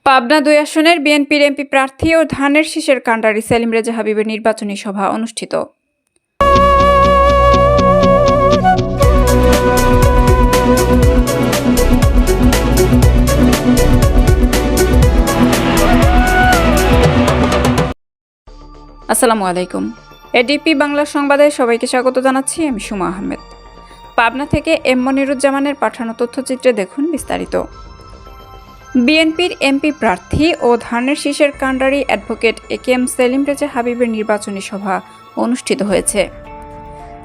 পাবনা ২ আসনের বিএনপির এমপি প্রার্থী ও ধানের শীষের কাণ্ডারি সেলিম রেজা হাবিবের নির্বাচনী সভা অনুষ্ঠিত। আসসালামু আলাইকুম। এডিপি বাংলা সংবাদে সবাইকে স্বাগত জানাচ্ছি। আমি সুমা আহমেদ। পাবনা থেকে এম মনিরুজ্জামানের পাঠানো তথ্যচিত্রে দেখুন বিস্তারিত। বিএনপির এমপি প্রার্থী ও ধানের শীষের কাণ্ডারি অ্যাডভোকেট একেএম সেলিম রেজা হাবিবের নির্বাচনী সভা অনুষ্ঠিত হয়েছে।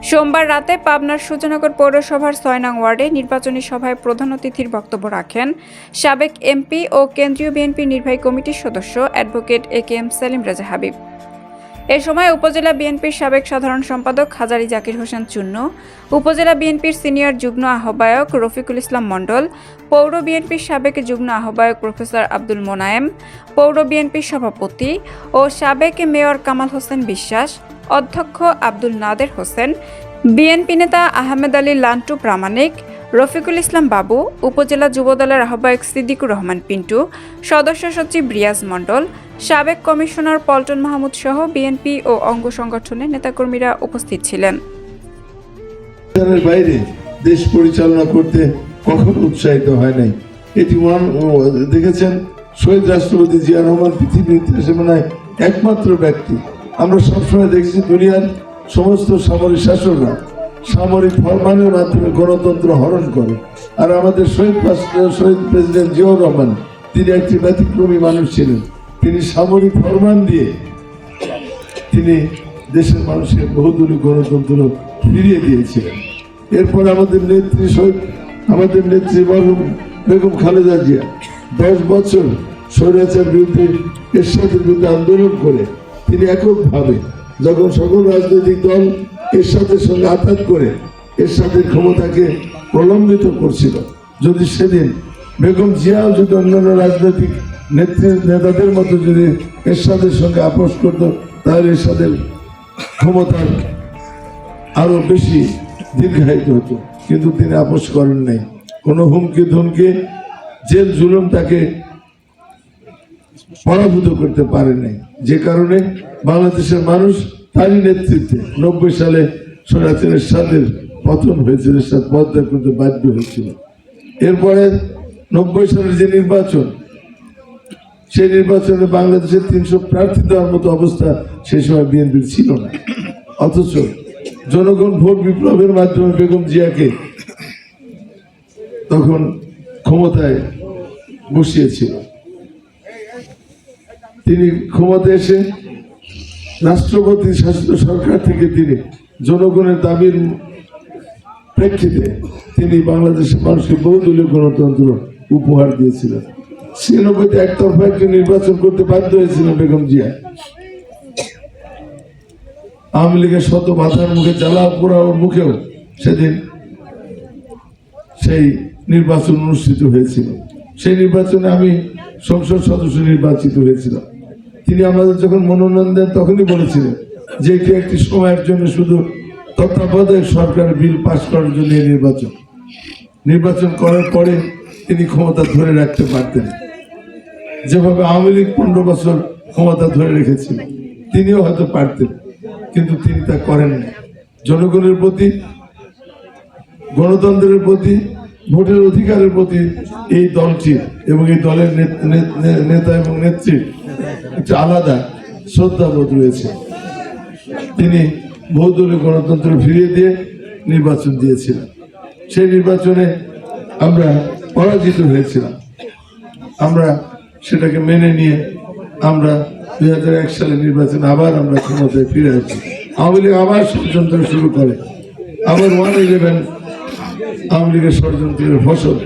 সোমবার রাতে পাবনার সূর্যনগর পৌরসভার ৬ নং ওয়ার্ডে নির্বাচনী সভায় প্রধান অতিথির বক্তব্য রাখেন সাবেক এমপি ও কেন্দ্রীয় বিএনপি নির্বাহী কমিটির সদস্য অ্যাডভোকেট একেএম সেলিম রেজা হাবিব। এ সময় উপজেলা বিএনপির সাবেক সাধারণ সম্পাদক হাজারী জাকির হোসেন চুন্নু, উপজেলা বিএনপির সিনিয়র যুগ্ম আহ্বায়ক রফিকুল ইসলাম মণ্ডল, পৌর বিএনপির সাবেক যুগ্ম আহ্বায়ক প্রফেসর আব্দুল মোনায়েম, পৌর বিএনপির সভাপতি ও সাবেক মেয়র কামাল হোসেন বিশ্বাস, অধ্যক্ষ আব্দুল নাদের হোসেন, বিএনপি নেতা আহমেদ আলী লান্টু প্রামাণিক, রফিকুল ইসলাম বাবু, উপজেলা যুবদলের আহ্বায়ক সিদ্দিকুর রহমান পিন্টু, সদস্য সচিব রিয়াজ মণ্ডল, সাবেক কমিশনার পল্টন মাহমুদ সহ বিএনপি ও অঙ্গ সংগঠনের নেতাকর্মীরা উপস্থিত ছিলেন। বাইরে দেশ পরিচালনা করতে কখনো উৎসাহিত হয় নাই। এটি দেখেছেন শহীদ রাষ্ট্রপতি জিয়া রহমান পৃথিবীর ইতিহাসে মনে হয় একমাত্র ব্যক্তি। আমরা সবসময় দেখেছি দুনিয়ার সমস্ত সামরিক শাসকরা সামরিক ফরমানের মাধ্যমে গণতন্ত্র হরণ করে, আর আমাদের শহীদ প্রেসিডেন্ট জিয়াউর রহমান তিনি একটি ব্যতিক্রমী মানুষ ছিলেন। তিনি সামরিক ফরমান দিয়ে তিনি দেশের মানুষের বহুদূরী গণতন্ত্র ফিরিয়ে দিয়েছিলেন। এরপর আমাদের নেত্রী মরহুম বেগম খালেদা জিয়া 10 বছর স্বৈরাচার বিরুদ্ধে এরশাদের বিরুদ্ধে আন্দোলন করে তিনি এককভাবে যখন সকল রাজনৈতিক দল এরশাদের সঙ্গে আঘাত করে এরশাদের ক্ষমতাকে প্রলম্বিত করছিল, যদি সেদিন বেগম জিয়াও যদি অন্যান্য রাজনৈতিক নেতাদের মতো যদি এরশাদের সঙ্গে আপোষ করত, তাহলে এরশাদের ক্ষমতার আরো বেশি দীর্ঘায়িত হতো। কিন্তু তিনি আপোষ করেন নাই। কোনো হুমকি ধমকি জেল জুলুম তাকে পরাভূত করতে পারে নাই, যে কারণে বাংলাদেশের মানুষ তারই নেতৃত্বে 90 সালে স্বৈরাচার এরশাদের পতন হয়েছিল, এরশাদ পদত্যাগ করতে বাধ্য হয়েছিল। এরপরে 90 সালের যে নির্বাচন, সেই নির্বাচনে বাংলাদেশের 300 প্রার্থী দেওয়ার মতো অবস্থা সেই সময় বিএনপির ছিল না। অথচ জনগণ ভোট বিপ্লবের মাধ্যমে বেগম জিয়াকে তখন ক্ষমতায় বসিয়েছিল। তিনি ক্ষমতায় এসে রাষ্ট্রপতি শাসিত সরকার থেকে তিনি জনগণের দাবির প্রেক্ষিতে তিনি বাংলাদেশের মানুষকে বহুদলীয় গণতন্ত্র উপহার দিয়েছিলেন। 96-তে একতরফা একটি নির্বাচন করতে বাধ্য হয়েছিলেন বেগম জিয়া। আওয়ামী লীগের শত মাথার মুখে জ্বালা পোড়াওয়ার মুখেও সেদিন সেই নির্বাচন অনুষ্ঠিত হয়েছিল। সেই নির্বাচনে আমি সংসদ সদস্য নির্বাচিত হয়েছিলাম। তিনি আমাদের যখন মনোনয়ন দেন তখনই বলেছিলেন যে এটি একটি সময়ের জন্য শুধু তত্ত্বাবধায়ক সরকারের বিল পাশ করার জন্য এই নির্বাচন করার পরে তিনি ক্ষমতা ধরে রাখতে পারতেন। যেভাবে আওয়ামী লীগ 15 বছর ক্ষমতা ধরে রেখেছিল, তিনিও হয়তো পারতেন, কিন্তু তিনি তা করেন না। জনগণের প্রতি, গণতন্ত্রের প্রতি, ভোটের অধিকারের প্রতি এই দলটি এবং এই দলের নেতা এবং নেত্রীর একটা আলাদা শ্রদ্ধাবোধ রয়েছে। তিনি বহুদলীয় গণতন্ত্র ফিরিয়ে দিয়ে নির্বাচন দিয়েছিলেন। সেই নির্বাচনে আমরা পরাজিত হয়েছিলাম। আমরা সেটাকে মেনে নিয়ে আমরা 2001 সালের নির্বাচনে আবার আমরা ক্ষমতায় ফিরে আসি। আওয়ামী লীগ আবার ষড়যন্ত্র শুরু করে, আবার 111 আওয়ামী লীগের ষড়যন্ত্রের ফসল।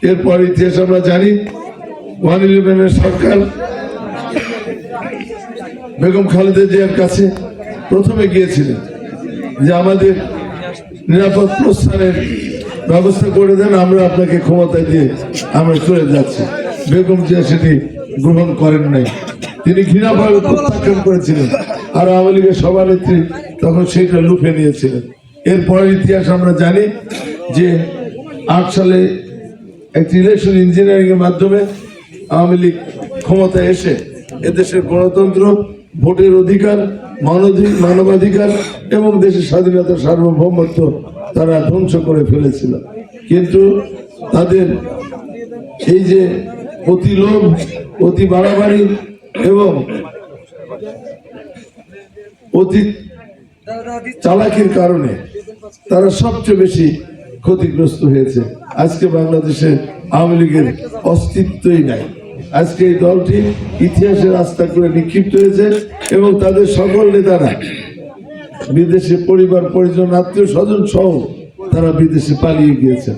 এরপর ইতিহাস আমরা জানি, 111 সরকার বেগম খালেদা জিয়ার কাছে প্রথমে গিয়েছিলেন যে আমাদের নিরাপদ প্রস্থানের ব্যবস্থা করে দেন, আমরা আপনাকে ক্ষমতায় দিয়ে আমরা চলে যাচ্ছি। বেগম জিয়া সেটি গ্রহণ করেন নাই, তিনি ঘৃণাভাবে প্রত্যাখ্যান করেছিলেন, আর আওয়ামী লীগের সভানেত্রী তখন সেটা লুফে নিয়েছিলেন। এরপরের ইতিহাস আমরা জানি যে 8 সালে একটি ইলেকশন ইঞ্জিনিয়ারিং এর মাধ্যমে আওয়ামী লীগ ক্ষমতায় এসে এদেশের গণতন্ত্র, ভোটের অধিকার, মানবাধিকার এবং দেশের স্বাধীনতা, সার্বভৌমত্ব তারা ধ্বংস করে ফেলেছিল। কিন্তু তাদের এই যে অতি লোভ, অতি বাড়াবাড়ি এবং অতি চালাকির কারণে তারা সবচেয়ে বেশি ক্ষতিগ্রস্ত হয়েছে। আজকে বাংলাদেশে আওয়ামী লীগের অস্তিত্বই নাই। আজকে এই দলটি ইতিহাসের রাস্তা করে নিক্ষিপ্ত হয়েছে এবং তাদের সকল নেতারা বিদেশে পরিবার পরিজন, আত্মীয় স্বজন সহ তারা বিদেশে পালিয়ে গিয়েছেন।